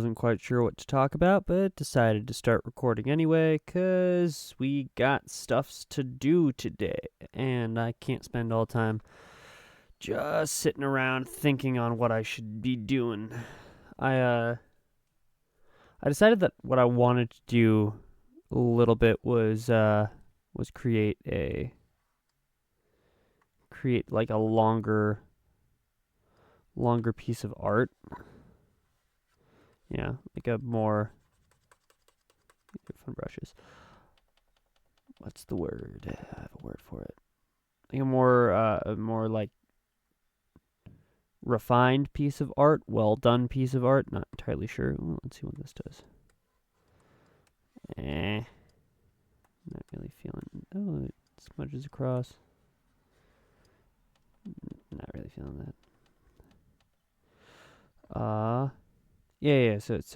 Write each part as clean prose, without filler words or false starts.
wasn't quite sure what to talk about, but decided to start recording anyway, 'cause we got stuffs to do today, and I can't spend all time just sitting around thinking on what I should be doing. I decided that what I wanted to do a little bit was create like a longer piece of art. Yeah, like a more fun brushes. What's the word? I have a word for it. Like a more like refined piece of art, well done piece of art. Not entirely sure. Ooh, let's see what this does. Not really feeling. Oh, it smudges across. Not really feeling that. Yeah. So it's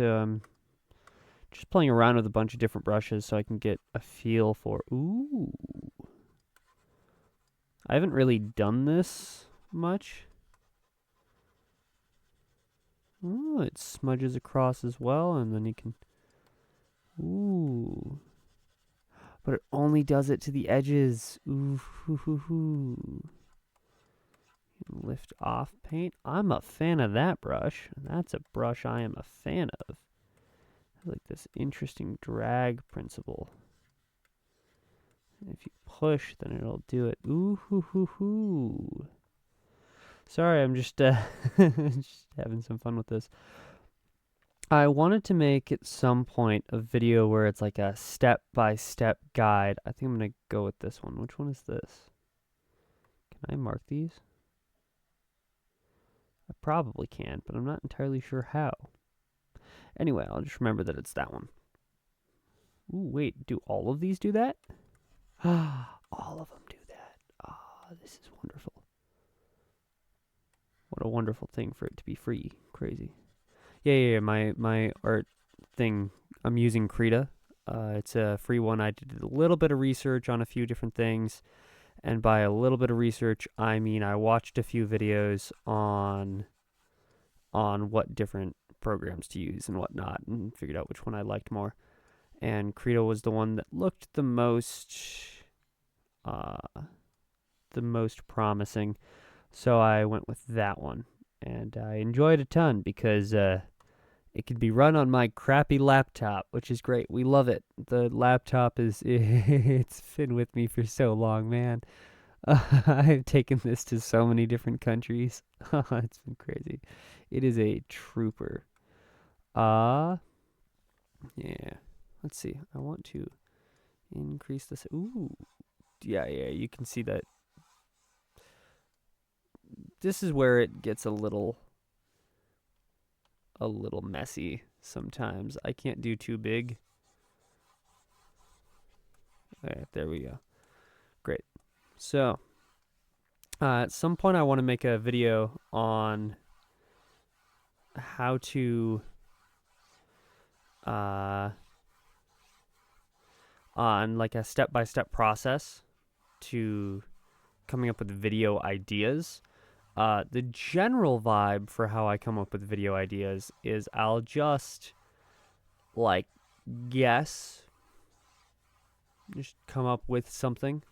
just playing around with a bunch of different brushes so I can get a feel for. Ooh, I haven't really done this much. Oh, it smudges across as well, and then you can. Ooh. But it only does it to the edges. Ooh, hoo, hoo, hoo. Lift off paint. I'm a fan of that brush. That's a brush I am a fan of. I like this interesting drag principle. And if you push, then it'll do it. Ooh, hoo, hoo, hoo. Sorry, I'm just, just having some fun with this. I wanted to make at some point a video where it's like a step-by-step guide. I think I'm going to go with this one. Which one is this? Can I mark these? I probably can, but I'm not entirely sure how. Anyway, I'll just remember that it's that one. Ooh, wait, do all of these do that? All of them do that. This is wonderful. What a wonderful thing for it to be free. Crazy. Yeah, my art thing, I'm using Krita. It's a free one. I did a little bit of research on a few different things. And by a little bit of research, I mean I watched a few videos on what different programs to use and whatnot, and figured out which one I liked more. And Krita was the one that looked the most promising, so I went with that one, and I enjoyed it a ton because it can be run on my crappy laptop, which is great. We love it. The laptop it's been with me for so long, man. I've taken this to so many different countries. It's been crazy. It is a trooper. Yeah. Let's see. I want to increase this. Ooh. Yeah, you can see that. This is where it gets a little messy sometimes. I can't do too big. Okay, there we go. Great. So, at some point I want to make a video on how to on like a step-by-step process to coming up with video ideas. The general vibe for how I come up with video ideas is I'll just like guess, just come up with something.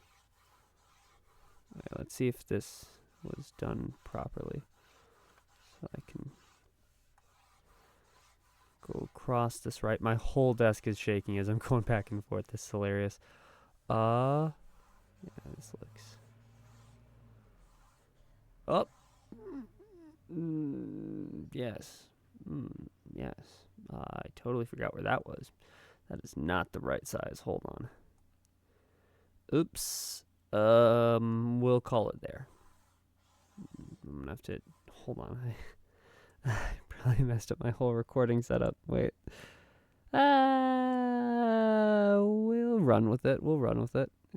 Okay, let's see if this was done properly. So I can go across this right. My whole desk is shaking as I'm going back and forth. This is hilarious. Yeah, this looks. Oh. Yes. Yes. I totally forgot where that was. That is not the right size. Hold on. Oops. We'll call it there. I'm gonna have to hold on. I probably messed up my whole recording setup. Wait. We'll run with it.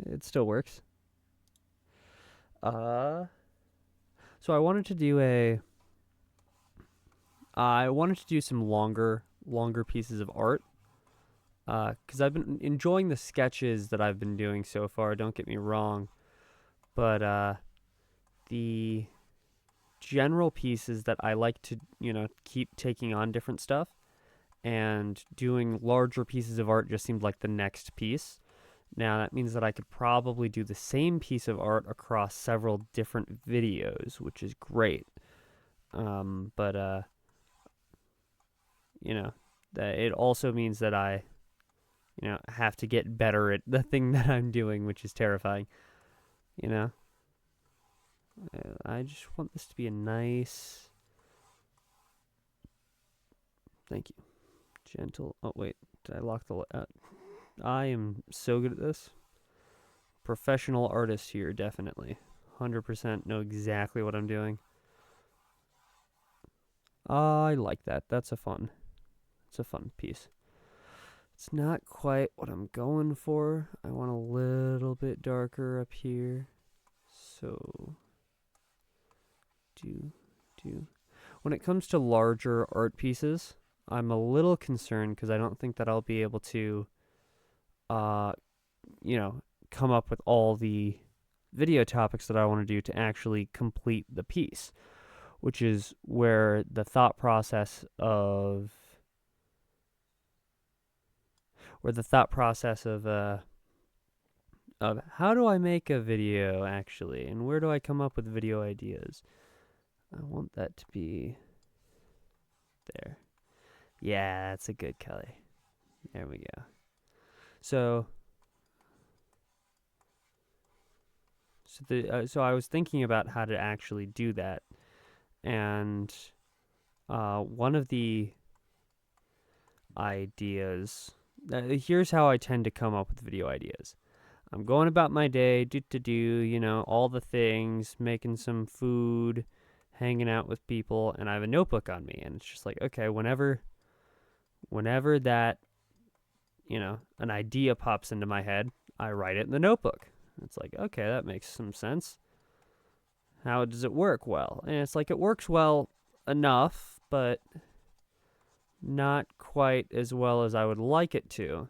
It still works. So I wanted to do some longer pieces of art. Because I've been enjoying the sketches that I've been doing so far, don't get me wrong. But the general pieces that I like to, keep taking on different stuff. and doing larger pieces of art just seemed like the next piece. Now, that means that I could probably do the same piece of art across several different videos, which is great. But you know, that it also means that I, have to get better at the thing that I'm doing, which is terrifying. You know, I just want this to be a nice, thank you, gentle. Oh wait, did I lock the? I am so good at this. Professional artist here, definitely. 100% know exactly what I'm doing. I like that. It's a fun piece. It's not quite what I'm going for. I want a little bit darker up here. So, when it comes to larger art pieces, I'm a little concerned because I don't think that I'll be able to, come up with all the video topics that I want to do to actually complete the piece, which is where the thought process of how do I make a video actually, and where do I come up with video ideas? I want that to be there. Yeah, that's a good color. There we go. So I was thinking about how to actually do that, and one of the ideas. Here's how I tend to come up with video ideas. I'm going about my day, all the things, making some food, hanging out with people, and I have a notebook on me, and it's just like, okay, whenever that, an idea pops into my head, I write it in the notebook. It's like, okay, that makes some sense. How does it work? Well, and it's like it works well enough, but not quite as well as I would like it to.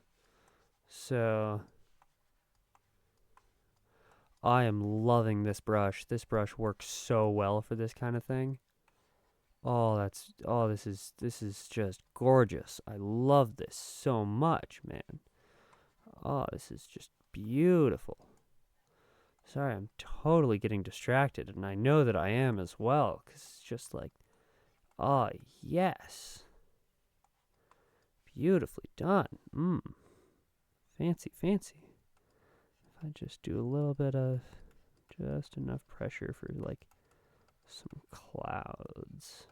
So I am loving this brush. This brush works so well for this kind of thing. This is just gorgeous. I love this so much, man. Oh, this is just beautiful. Sorry, I'm totally getting distracted, and I know that I am as well, because it's just like, oh, yes. Beautifully done. Fancy. If I just do a little bit of, just enough pressure for like some clouds.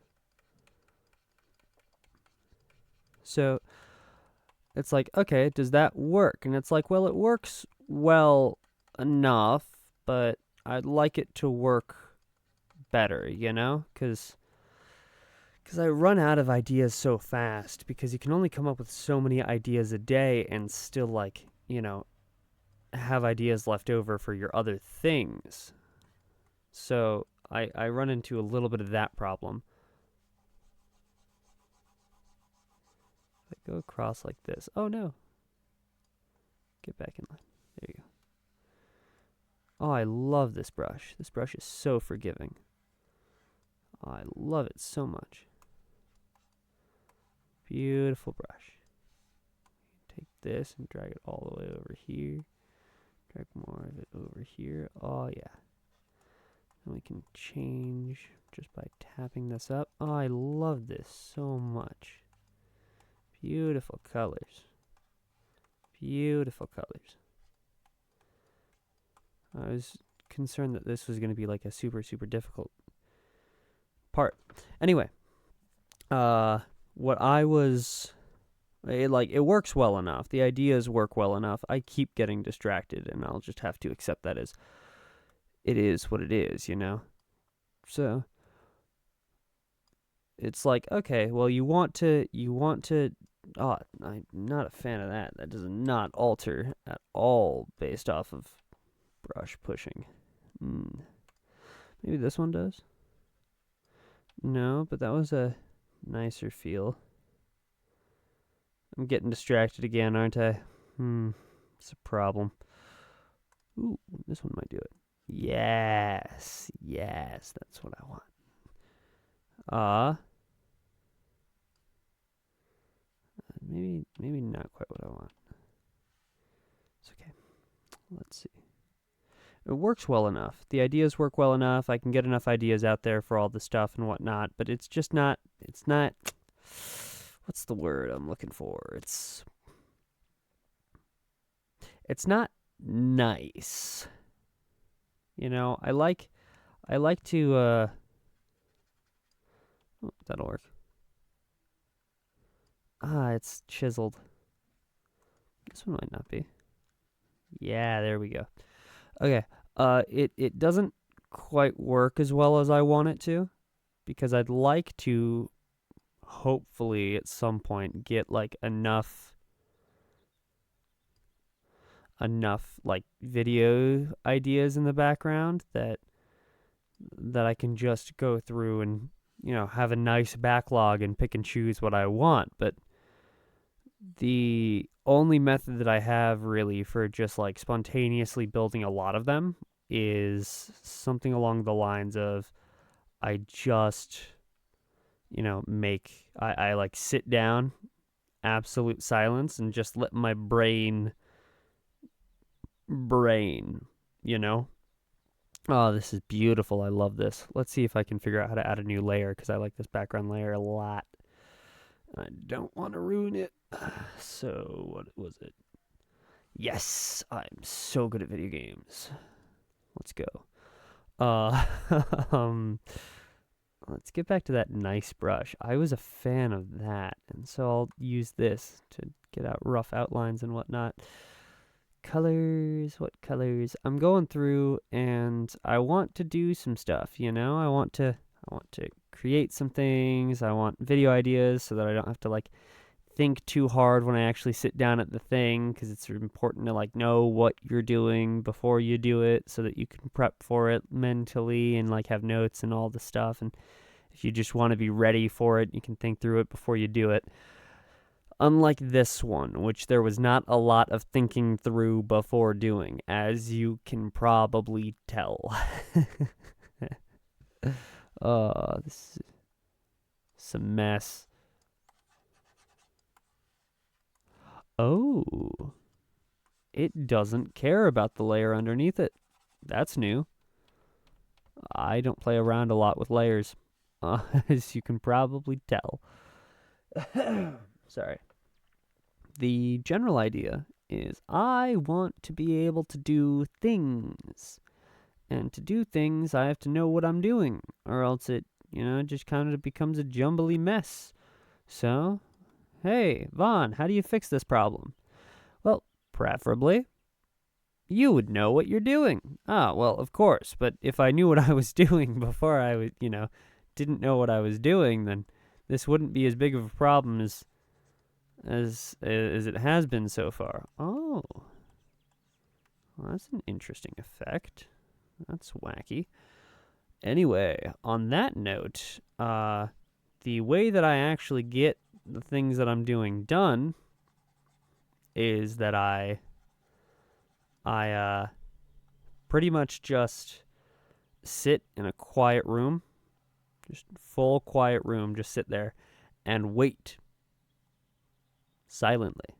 So it's like, okay, does that work? And it's like, well, it works well enough, but I'd like it to work better, because I run out of ideas so fast, because you can only come up with so many ideas a day and still, like, have ideas left over for your other things. So I run into a little bit of that problem. If I go across like this, oh no. Get back in line. There you go. Oh, I love this brush. This brush is so forgiving. Oh, I love it so much. Beautiful brush. Take this and drag it all the way over here. Drag more of it over here. Oh, yeah. And we can change just by tapping this up. Oh, I love this so much. Beautiful colors. Beautiful colors. I was concerned that this was going to be like a super, super difficult part. Anyway, what I was, it works well enough. The ideas work well enough. I keep getting distracted, and I'll just have to accept that as it is what it is, So it's like, okay, well, you want to, oh, I'm not a fan of that. That does not alter at all based off of brush pushing. Maybe this one does? No, but that was a nicer feel. I'm getting distracted again, aren't I? It's a problem. Ooh, this one might do it. Yes, that's what I want. maybe not quite what I want. It's okay. Let's see. It works well enough. The ideas work well enough. I can get enough ideas out there for all the stuff and whatnot, but it's just not, what's the word I'm looking for? It's not nice. You know, I like to, oh, that'll work. It's chiseled. This one might not be. Yeah, there we go. Okay. It doesn't quite work as well as I want it to, because I'd like to hopefully at some point get like enough like video ideas in the background that I can just go through and, you know, have a nice backlog and pick and choose what I want. But the only method that I have really for just like spontaneously building a lot of them is something along the lines of I just, you know, I like sit down, absolute silence, and just let my brain, you know? Oh, this is beautiful. I love this. Let's see if I can figure out how to add a new layer, because I like this background layer a lot. I don't want to ruin it. So, what was it? Yes, I'm so good at video games. Let's go. Let's get back to that nice brush. I was a fan of that, and so I'll use this to get out rough outlines and whatnot. Colors, what colors? I'm going through and I want to do some stuff, you know? I want to create some things. I want video ideas so that I don't have to like think too hard when I actually sit down at the thing, because it's important to like know what you're doing before you do it so that you can prep for it mentally and like have notes and all the stuff. And if you just want to be ready for it, you can think through it before you do it. Unlike this one, which there was not a lot of thinking through before doing, as you can probably tell. This is a mess. Oh, it doesn't care about the layer underneath it. That's new. I don't play around a lot with layers, as you can probably tell. Sorry. The general idea is I want to be able to do things. And to do things, I have to know what I'm doing, or else it, you know, just kind of becomes a jumbly mess. So, hey, Vaughn, how do you fix this problem? Well, preferably, you would know what you're doing. Ah, well, of course, but if I knew what I was doing before I would, you know, didn't know what I was doing, then this wouldn't be as big of a problem as it has been so far. Oh, well, that's an interesting effect. That's wacky. Anyway, on that note, the way that I actually get the things that I'm doing done is that I pretty much just sit in a quiet room, just full quiet room, just sit there and wait silently.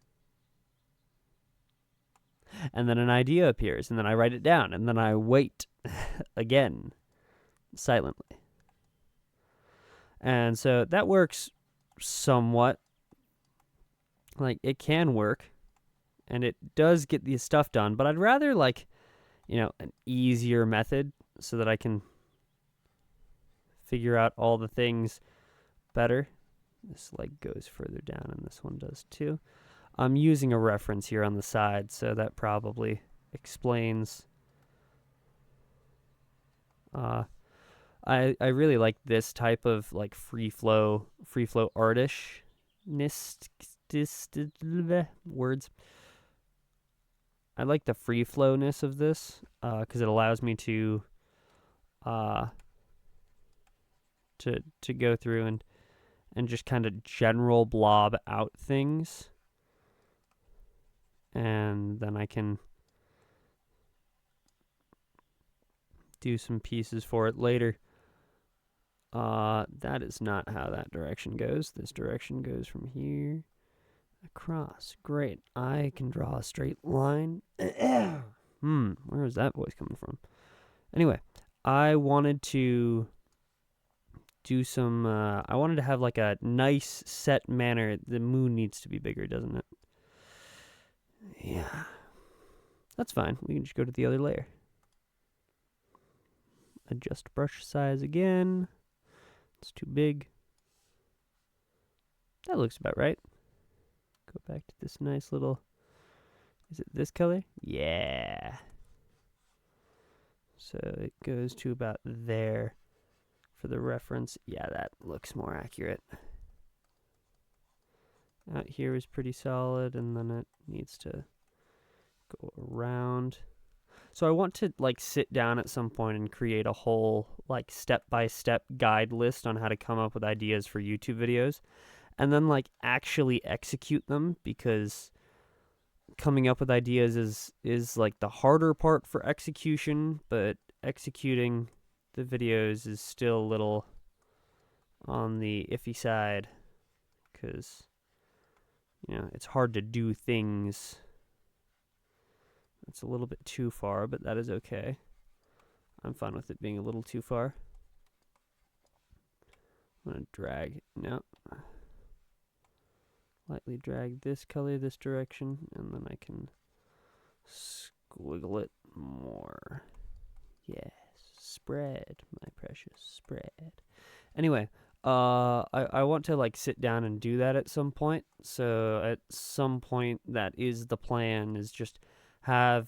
And then an idea appears, and then I write it down, and then I wait again silently. And so that works somewhat. Like, it can work, and it does get the stuff done, but I'd rather, like, you know, an easier method so that I can figure out all the things better. This leg goes further down, and this one does too. I'm using a reference here on the side, so that probably explains. I really like this type of like free flow artishness words. I like the free flowness of this because it allows me to go through and just kind of general blob out things. And then I can do some pieces for it later. That is not how that direction goes. This direction goes from here. across. Great. I can draw a straight line. Where is that voice coming from? Anyway, I wanted to do some, I wanted to have like a nice set manner. The moon needs to be bigger, doesn't it? Yeah. That's fine. We can just go to the other layer. Adjust brush size again. It's too big. That looks about right. Go back to this nice little, is it this color? Yeah. So it goes to about there for the reference. Yeah, that looks more accurate. Out here is pretty solid, and then it needs to go around. So I want to like sit down at some point and create a whole like step-by-step guide list on how to come up with ideas for YouTube videos, and then like actually execute them, because coming up with ideas is like the harder part for execution, but executing the videos is still a little on the iffy side, because it's hard to do things. It's a little bit too far, but that is okay. I'm fine with it being a little too far. I'm going to drag, no. Lightly drag this color this direction, and then I can squiggle it more. Yes, spread, my precious, spread. Anyway, I want to like sit down and do that at some point. So at some point, that is the plan, is just have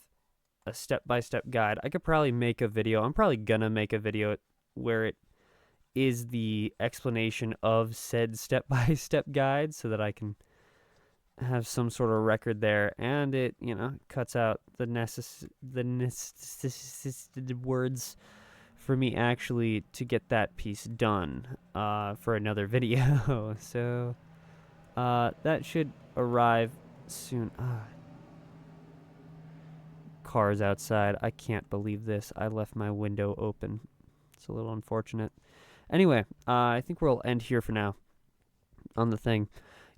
a step-by-step guide. I could probably make a video. I'm probably gonna make a video where it is the explanation of said step-by-step guide, so that I can have some sort of record there, and it cuts out the words for me actually to get that piece done for another video. So that should arrive soon. Cars outside. I can't believe this. I left my window open. It's a little unfortunate. Anyway, I think we'll end here for now on the thing.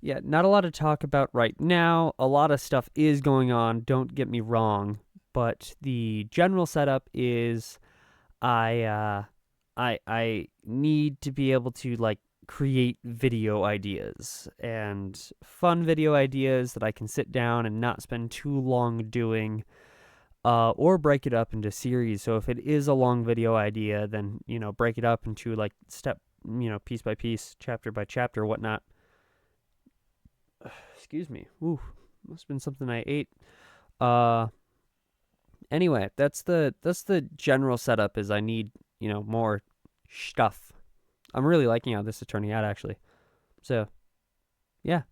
Yeah, not a lot to talk about right now. A lot of stuff is going on, don't get me wrong, but the general setup is I need to be able to like create video ideas, and fun video ideas that I can sit down and not spend too long doing, or break it up into series. So if it is a long video idea, then break it up into like step, piece by piece, chapter by chapter, whatnot. Excuse me. Ooh, must have been something I ate. Anyway, that's the general setup. Is I need more stuff. I'm really liking how this is turning out, actually. So, yeah.